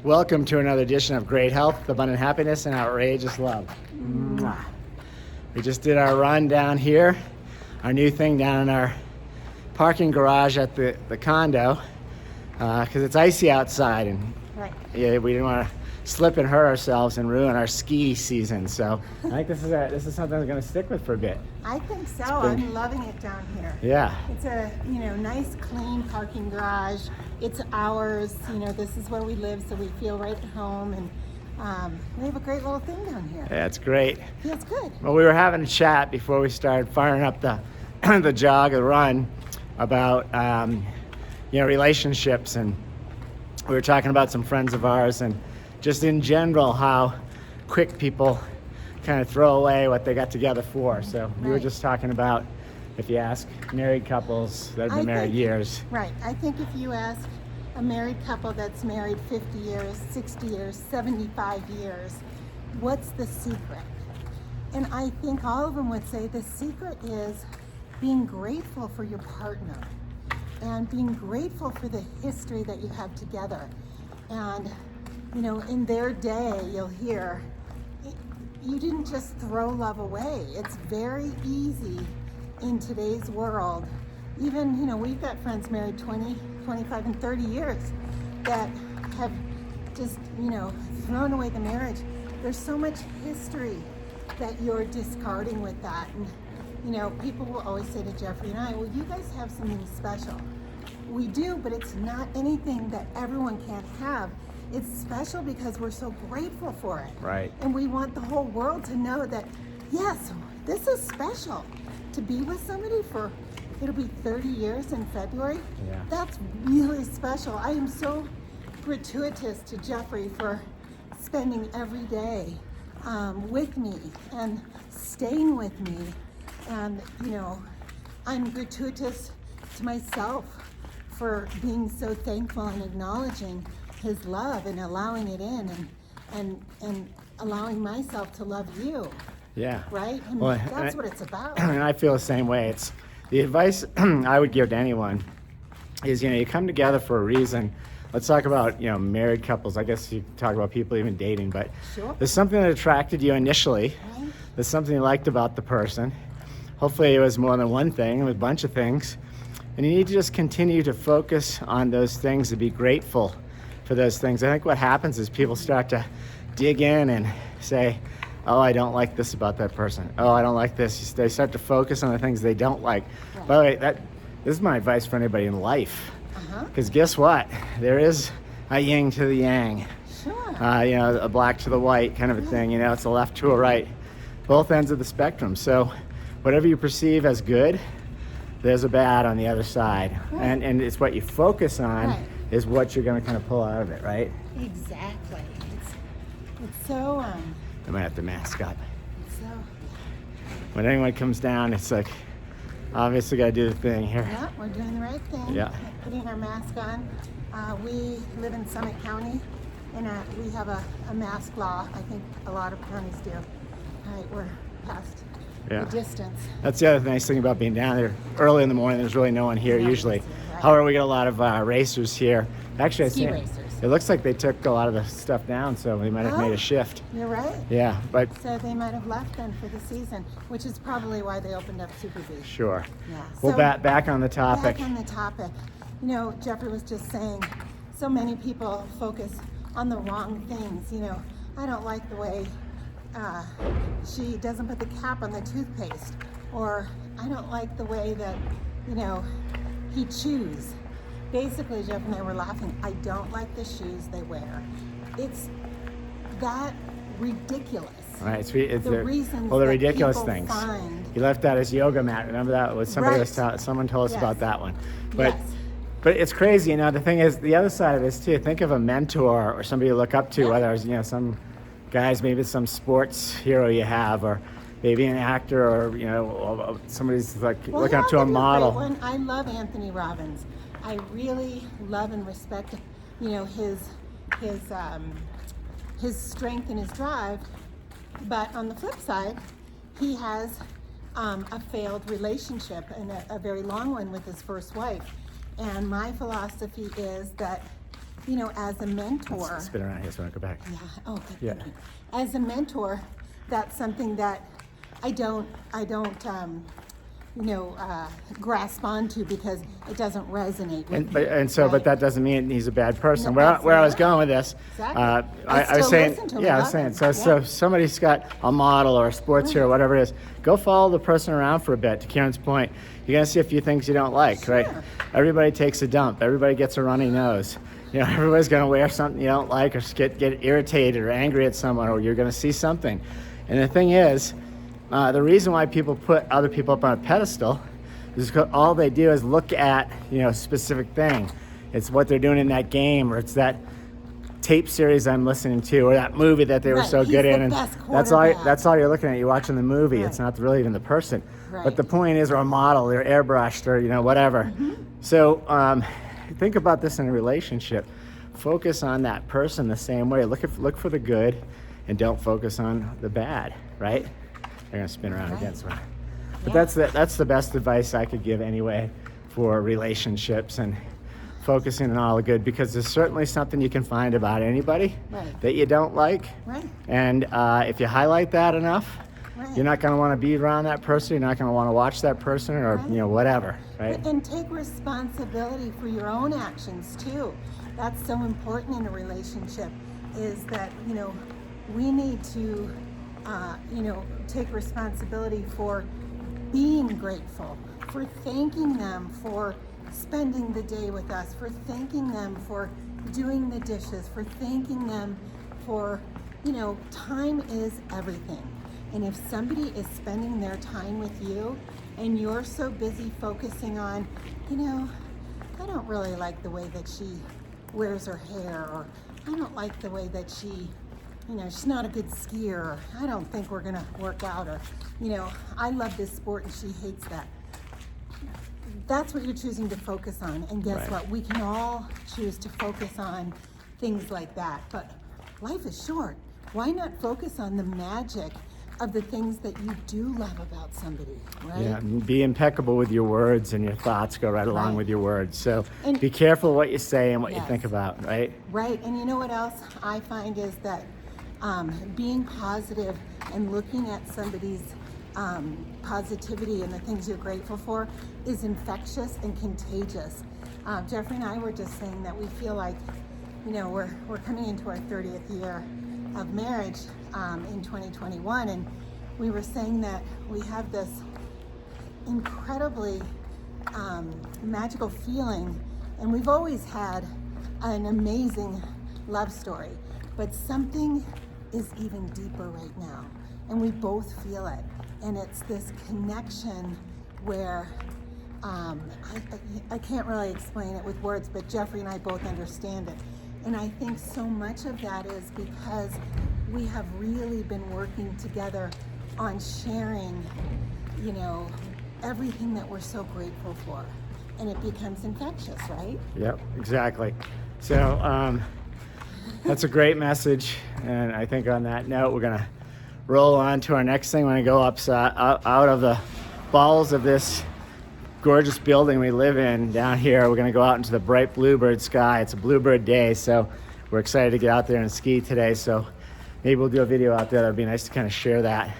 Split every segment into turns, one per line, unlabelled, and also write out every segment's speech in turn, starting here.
Welcome to another edition of Great Health, Abundant Happiness, and Outrageous Love. Mwah. We just did our run down here, our new thing down in our parking garage at the condo, because it's icy outside, and yeah, we didn't want to slip and hurt ourselves and ruin our ski season. So I think this is something we're going to stick with for a bit.
I think so. I'm loving it down here.
Yeah.
It's a nice, clean parking garage. It's ours. This is where we live, so we feel right at home, and we have a great little thing down here.
Yeah, it's great.
Yeah, it's good.
Well, we were having a chat before we started firing up the the jog, the run, about relationships, and we were talking about some friends of ours, and just in general how quick people kind of throw away what they got together for. So we were just talking about, if you ask married couples that have been married years.
Right. I think if you ask a married couple that's married 50 years, 60 years, 75 years, what's the secret? And I think all of them would say the secret is being grateful for your partner and being grateful for the history that you have together. And in their day, you'll hear, you didn't just throw love away. It's very easy in today's world. Even, we've got friends married 20, 25, and 30 years that have just, thrown away the marriage. There's so much history that you're discarding with that. And, people will always say to Jeffrey and I, well, you guys have something special. We do, but it's not anything that everyone can have. It's special because we're so grateful for it.
Right.
And we want the whole world to know that, yes, this is special. To be with somebody for, it'll be 30 years in February.
Yeah.
That's really special. I am so gratuitous to Jeffrey for spending every day with me and staying with me. And, I'm gratuitous to myself for being so thankful and acknowledging his love and allowing it in, and allowing myself to love you.
Yeah.
Right? That's what it's about.
And I feel the same way. It's the advice I would give to anyone is, you come together for a reason. Let's talk about, married couples. I guess you talk about people even dating, but
sure.
There's something that attracted you initially. Right. There's something you liked about the person. Hopefully it was more than one thing, it was a bunch of things. And you need to just continue to focus on those things and be grateful for those things. I think what happens is people start to dig in and say, oh, I don't like this about that person. Oh, I don't like this. They start to focus on the things they don't like. Right. By the way, this is my advice for anybody in life. Because guess what? There is a yin to the yang.
Sure.
A black to the white kind of a thing. It's a left to a right. Both ends of the spectrum. So whatever you perceive as good, there's a bad on the other side. Right. And it's what you focus on is what you're going to kind of pull out of it, right?
Exactly. It's so...
I might have to mask up.
So...
When anyone comes down, it's like, obviously got to do the thing here.
Yeah, we're doing the right thing.
Yeah.
Putting our mask on. We live in Summit County, and we have a mask law. I think a lot of counties do. All right, we're past the distance.
That's the other nice thing about being down there early in the morning. There's really no one here usually.
Right.
However, we get a lot of racers here. Actually,
Ski racers.
It looks like they took a lot of the stuff down, so they might have made a shift.
You're right.
Yeah, but
so they might have left then for the season, which is probably why they opened up Super B.
Sure.
Yeah.
Well,
so,
back on the topic.
Back on the topic. Jeffrey was just saying, so many people focus on the wrong things. I don't like the way she doesn't put the cap on the toothpaste, or I don't like the way that, he chews. Basically, Jeff and I were laughing. I don't like the shoes they wear. It's that ridiculous.
Right, it's the
reasons
the ridiculous
that
things.
Find.
He left out his yoga mat. Remember that? Was somebody someone told us about that one. But but it's crazy. The thing is, the other side of this too. Think of a mentor or somebody you look up to, whether it's some guys, maybe it's some sports hero you have, or maybe an actor, or somebody's looking up to a model.
I love Anthony Robbins. I really love and respect, his strength and his drive. But on the flip side, he has a failed relationship, and a very long one with his first wife. And my philosophy is that you know, as a mentor.
Spin around here so I don't go back.
Yeah. Oh, good.
Yeah.
Thank you. As a mentor, that's something that I don't, grasp onto because it doesn't resonate with me.
But that doesn't mean he's a bad person.
No,
Where I was going with this,
Exactly.
I was saying,
listen to him.
yeah, I was
Love
saying,
him.
so
Yeah.
if somebody's got a model or a sports hero, whatever it is, go follow the person around for a bit. To Karen's point, you're gonna see a few things you don't like, right? Everybody takes a dump. Everybody gets a runny nose. You know, everybody's gonna wear something you don't like, or get irritated or angry at someone, or you're gonna see something. And the thing is, the reason why people put other people up on a pedestal is because all they do is look at, you know, a specific thing. It's what they're doing in that game, or it's that tape series I'm listening to, or that movie that they were
Right,
so
he's
good
the
in. And
best
that's all.
quarterback.
That's all you're looking at. You're watching the movie.
Right.
It's not really even the person.
Right.
But the point is, or a model, or airbrushed, or whatever. So think about this in a relationship. Focus on that person the same way. Look for the good, and don't focus on the bad. Right? They're gonna spin around again. So. But that's the best advice I could give anyway for relationships and focusing on all the good, because there's certainly something you can find about anybody that you don't like.
Right.
And if you highlight that enough, you're not going to want to be around that person. You're not going to want to watch that person, or whatever. Right.
And take responsibility for your own actions too. That's so important in a relationship. Is that we need to take responsibility for being grateful, for thanking them for spending the day with us, for thanking them for doing the dishes, for thanking them for, time is everything. And if somebody is spending their time with you and you're so busy focusing on, I don't really like the way that she wears her hair, or I don't like the way that she she's not a good skier, or I don't think we're gonna work out, or, I love this sport and she hates that. That's what you're choosing to focus on. And guess what? We can all choose to focus on things like that. But life is short. Why not focus on the magic of the things that you do love about somebody, right?
Yeah, and be impeccable with your words, and your thoughts go right along with your words. So be careful what you say and what you think about, right?
Right. And you know what else I find is that being positive and looking at somebody's positivity and the things you're grateful for is infectious and contagious. Jeffrey and I were just saying that we feel like, we're coming into our 30th year of marriage in 2021, and we were saying that we have this incredibly magical feeling, and we've always had an amazing love story, but something is even deeper right now, and we both feel it. And it's this connection where I can't really explain it with words, but Jeffrey and I both understand it. And I think so much of that is because we have really been working together on sharing, everything that we're so grateful for. And it becomes infectious, right?
Yep, exactly. So that's a great message. And I think on that note, we're going to roll on to our next thing. We're going to go out of the bowels of this gorgeous building we live in down here. We're going to go out into the bright bluebird sky. It's a bluebird day, so we're excited to get out there and ski today. So maybe we'll do a video out there. That'd be nice to kind of share that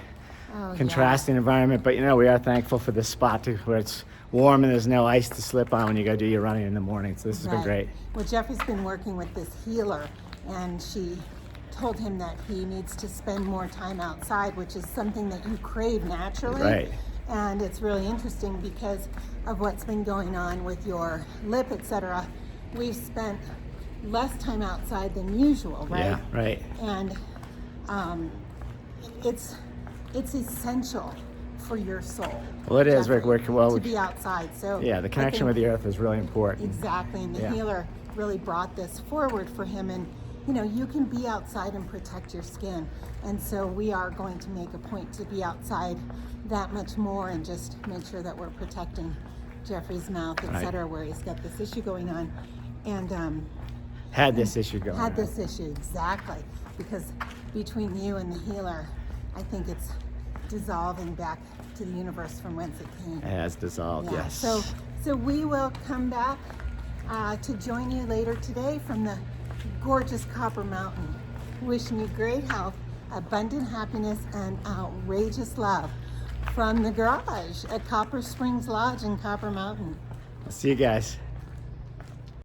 contrasting environment. But we are thankful for this spot where it's warm and there's no ice to slip on when you go do your running in the morning. So this has been great.
Well, Jeffrey's been working with this healer, and she told him that he needs to spend more time outside, which is something that you crave naturally.
Right.
And it's really interesting because of what's been going on with your lip, etc. We've spent less time outside than usual, right?
Yeah, right.
And it's essential for your soul.
Well, it is.
To be outside. So
yeah, the connection with the earth is really important.
Exactly, and the healer really brought this forward for him. And you can be outside and protect your skin. And so we are going to make a point to be outside that much more and just make sure that we're protecting Jeffrey's mouth, etc., where he's got this issue going on. And
had this issue going on.
This issue, exactly. Because between you and the healer, I think it's dissolving back to the universe from whence it came.
It has dissolved, yes.
So we will come back to join you later today from the gorgeous Copper Mountain. Wishing you great health, abundant happiness, and outrageous love from the garage at Copper Springs Lodge in Copper Mountain.
See you guys.